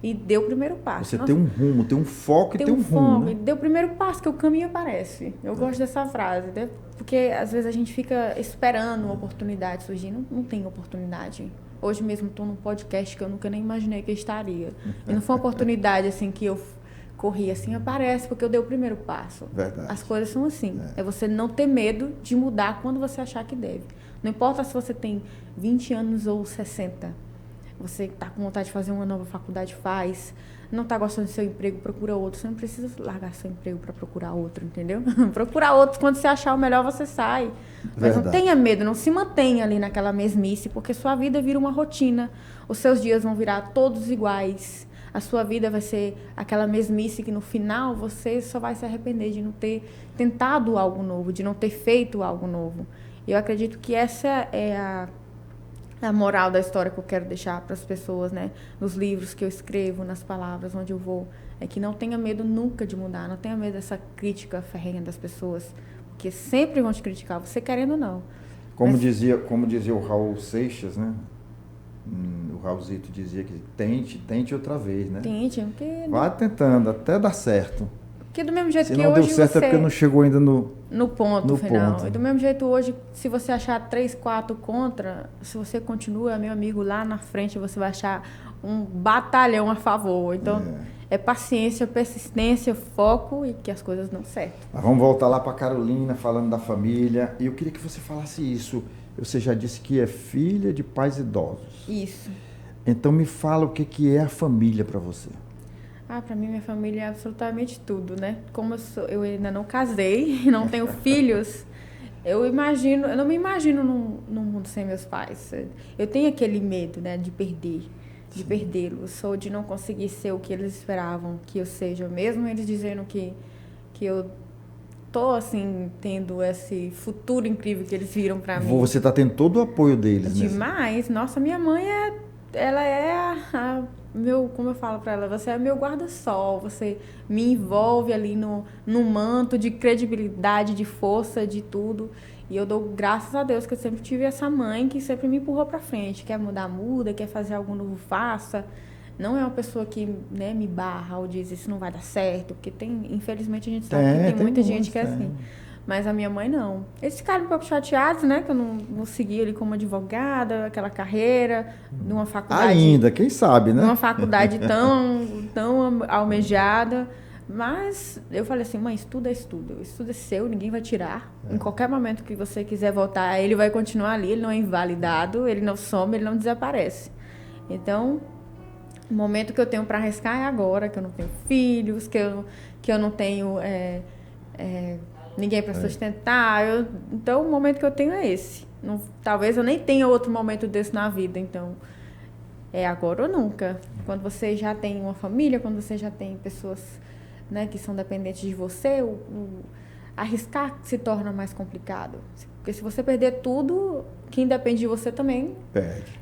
E dê o primeiro passo. Você tem um rumo, tem um foco e tem um rumo, né? E dê o primeiro passo, que o caminho aparece. Eu gosto dessa frase, né? Porque às vezes a gente fica esperando uma oportunidade surgir. Não tem oportunidade. Hoje mesmo estou num podcast que eu nunca nem imaginei que eu estaria. E não foi uma oportunidade assim que eu corri assim, aparece porque eu dei o primeiro passo. Verdade. As coisas são assim. É você não ter medo de mudar quando você achar que deve. Não importa se você tem 20 anos ou 60. Você está com vontade de fazer uma nova faculdade, faz. Não está gostando do seu emprego, procura outro. Você não precisa largar seu emprego para procurar outro, entendeu? Procurar outro, quando você achar o melhor, você sai. Mas não tenha medo, não se mantenha ali naquela mesmice, porque sua vida vira uma rotina. Os seus dias vão virar todos iguais. A sua vida vai ser aquela mesmice que no final você só vai se arrepender de não ter tentado algo novo, de não ter feito algo novo. Eu acredito que essa é a moral da história que eu quero deixar para as pessoas, né? Nos livros que eu escrevo, nas palavras onde eu vou. É que não tenha medo nunca de mudar, não tenha medo dessa crítica ferrenha das pessoas, porque sempre vão te criticar, você querendo ou não. Como dizia o Raul Seixas, né? O Raulzito dizia que tente outra vez, né? Tente, porque... Vá tentando, até dar certo. Porque do mesmo jeito se que não hoje deu certo você... é porque não chegou ainda no ponto final. E do mesmo jeito hoje, se você achar 3, 4 contra, se você continua, meu amigo, lá na frente você vai achar um batalhão a favor. Então, é paciência, persistência, foco e que as coisas dão certo. Mas vamos voltar lá para Carolina, falando da família. E eu queria que você falasse isso. Você já disse que é filha de pais idosos. Isso. Então, me fala o que é a família para você. Para mim, minha família é absolutamente tudo, né? Como eu ainda não casei, não tenho filhos, eu não me imagino num mundo sem meus pais. Eu tenho aquele medo, né, de perdê-los, ou de não conseguir ser o que eles esperavam que eu seja, mesmo eles dizendo que eu tô, assim, tendo esse futuro incrível que eles viram para mim. Você tá tendo todo o apoio deles, né? Demais. Nossa, minha mãe ela é como eu falo para ela, você é meu guarda-sol, você me envolve ali no manto de credibilidade, de força, de tudo. E eu dou graças a Deus que eu sempre tive essa mãe que sempre me empurrou para frente. Quer mudar, muda, quer fazer algo novo, faça. Não é uma pessoa que, né, me barra ou diz isso não vai dar certo, porque infelizmente a gente sabe que tem muita gente que é assim. Mas a minha mãe não. Eles ficaram um pouco chateados, né? Que eu não segui ali como advogada, aquela carreira, numa faculdade... Ainda, quem sabe, né? Numa faculdade tão almejada. Mas eu falei assim, mãe, estudo é estudo. Estudo é seu, ninguém vai tirar. Em qualquer momento que você quiser voltar, ele vai continuar ali, ele não é invalidado, ele não some, ele não desaparece. Então, o momento que eu tenho para arriscar é agora, que eu não tenho filhos, que eu não tenho... ninguém para sustentar. Então, o momento que eu tenho é esse. Talvez eu nem tenha outro momento desse na vida. Então, é agora ou nunca. Quando você já tem uma família, quando você já tem pessoas, né, que são dependentes de você, arriscar se torna mais complicado. Porque se você perder tudo, quem depende de você também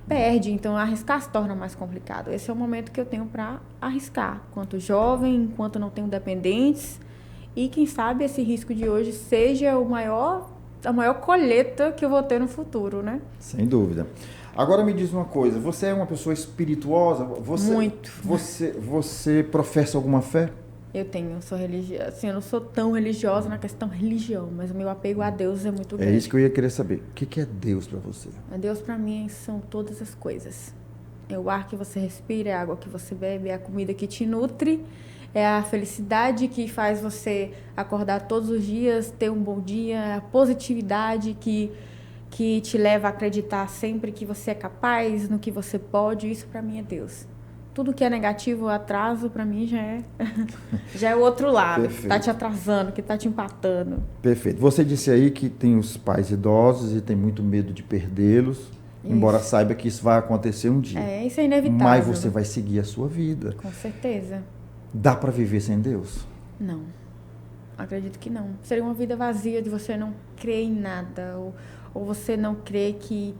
perde. Então, arriscar se torna mais complicado. Esse é o momento que eu tenho para arriscar. Enquanto jovem, enquanto não tenho dependentes... E quem sabe esse risco de hoje seja a maior colheita que eu vou ter no futuro, né? Sem dúvida. Agora me diz uma coisa, você é uma pessoa espirituosa? Muito. Você professa alguma fé? Eu sou religiosa. Assim, eu não sou tão religiosa na questão religião, mas o meu apego a Deus é muito grande. É isso que eu ia querer saber. O que é Deus para você? Deus para mim são todas as coisas. É o ar que você respira, é a água que você bebe, é a comida que te nutre, é a felicidade que faz você acordar todos os dias, ter um bom dia, é a positividade que te leva a acreditar sempre que você é capaz, no que você pode. Isso para mim é Deus. Tudo que é negativo, atraso, para mim já é o outro lado. Perfeito. Que tá te atrasando, que tá te empatando. Perfeito. Você disse aí que tem os pais idosos e tem muito medo de perdê-los, embora saiba que isso vai acontecer um dia. Isso é inevitável. Mas você vai seguir a sua vida. Com certeza. Dá para viver sem Deus? Não. Acredito que não. Seria uma vida vazia de você não crer em nada, ou você não crer que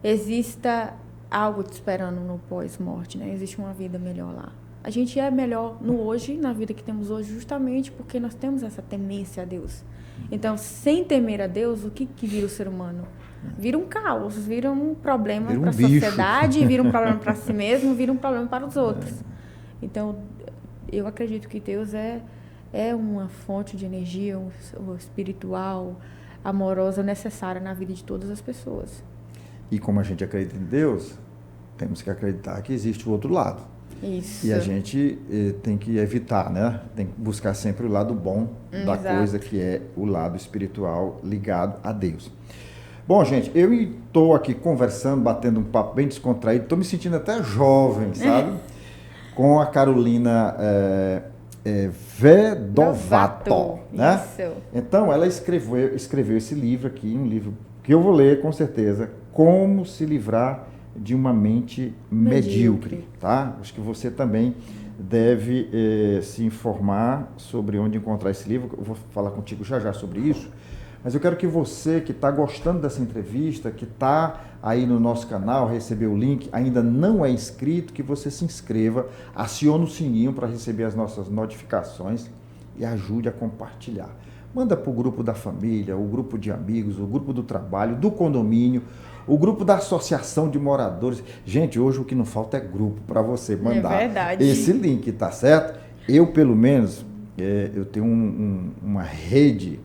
exista algo te esperando no pós-morte, né? Existe uma vida melhor lá. A gente é melhor no hoje, na vida que temos hoje, justamente porque nós temos essa temência a Deus. Então, sem temer a Deus, o que vira o ser humano? Vira um caos, vira um problema para a sociedade, vira um problema para si mesmo, vira um problema para os outros. Então, eu acredito que Deus é uma fonte de energia espiritual, amorosa, necessária na vida de todas as pessoas. E como a gente acredita em Deus, temos que acreditar que existe o outro lado. Isso. E a gente tem que evitar, né? Tem que buscar sempre o lado bom da coisa, que é o lado espiritual ligado a Deus. Bom, gente, eu estou aqui conversando, batendo um papo bem descontraído, estou me sentindo até jovem, sabe? Com a Carolina Vedovato, né? Isso. Então, ela escreveu esse livro aqui, um livro que eu vou ler com certeza, Como se livrar de uma mente medíocre, tá? Acho que você também deve se informar sobre onde encontrar esse livro. Eu vou falar contigo já sobre isso, mas eu quero que você que está gostando dessa entrevista, que está aí no nosso canal, recebeu o link, ainda não é inscrito, que você se inscreva, acione o sininho para receber as nossas notificações e ajude a compartilhar. Manda para o grupo da família, o grupo de amigos, o grupo do trabalho, do condomínio, o grupo da associação de moradores. Gente, hoje o que não falta é grupo para você mandar esse link, tá certo? Eu, pelo menos, eu tenho uma rede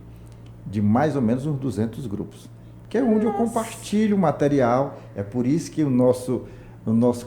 de mais ou menos uns 200 grupos, que é onde eu compartilho o material. É por isso que o nosso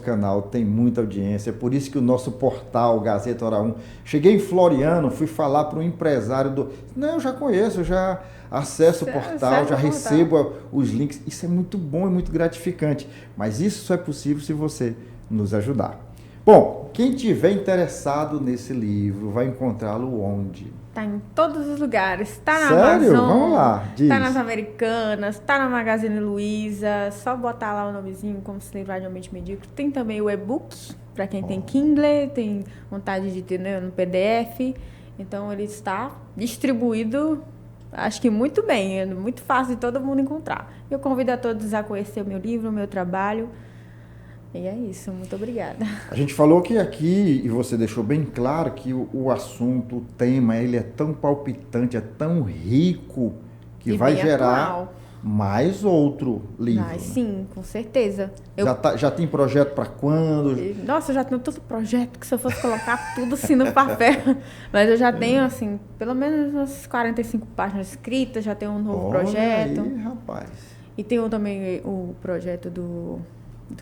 canal tem muita audiência, é por isso que o nosso portal, Gazeta Hora 1, cheguei em Floriano, fui falar para um empresário Não, eu já conheço, eu já acesso o portal, já recebo os links. Isso é muito bom e muito gratificante, mas isso só é possível se você nos ajudar. Bom, quem tiver interessado nesse livro vai encontrá-lo onde? Tá em todos os lugares. Está na Sério? Amazon, Vamos lá, diz. Está nas Americanas, está na Magazine Luiza. Só botar lá o nomezinho, Como se livrar de uma mente medíocre. Tem também o e-book, para quem tem Kindle, tem vontade de ter, né, no PDF. Então, ele está distribuído, acho que muito bem, é muito fácil de todo mundo encontrar. Eu convido a todos a conhecer o meu livro, o meu trabalho. E é isso, muito obrigada. A gente falou que aqui, e você deixou bem claro, que o assunto, o tema, ele é tão palpitante, é tão rico, que vai gerar mais outro livro. Mas, sim, com certeza. Já tem projeto para quando? Nossa, eu já tenho tanto projeto que se eu fosse colocar tudo assim no papel. Mas eu já tenho, assim, pelo menos umas 45 páginas escritas, já tenho um novo projeto. Aí, rapaz. E tenho também o projeto do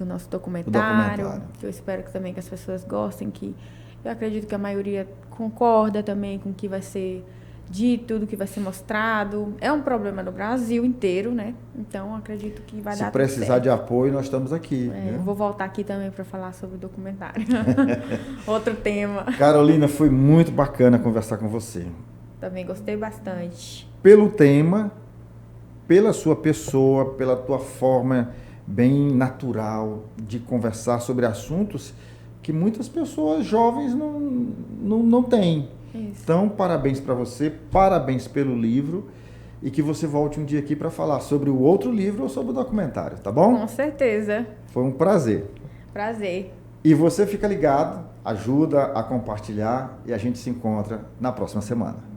nosso documentário, que eu espero que as pessoas gostem, que eu acredito que a maioria concorda também com o que vai ser dito, do que vai ser mostrado. É um problema no Brasil inteiro, né? Então, acredito que vai dar tudo certo. Se precisar de apoio, nós estamos aqui. Vou voltar aqui também para falar sobre o documentário. Outro tema. Carolina, foi muito bacana conversar com você. Também gostei bastante. Pelo tema, pela sua pessoa, pela tua forma bem natural de conversar sobre assuntos que muitas pessoas jovens não têm. Isso. Então, parabéns para você, parabéns pelo livro, e que você volte um dia aqui para falar sobre o outro livro ou sobre o documentário, tá bom? Com certeza. Foi um prazer. Prazer. E você fica ligado, ajuda a compartilhar, e a gente se encontra na próxima semana.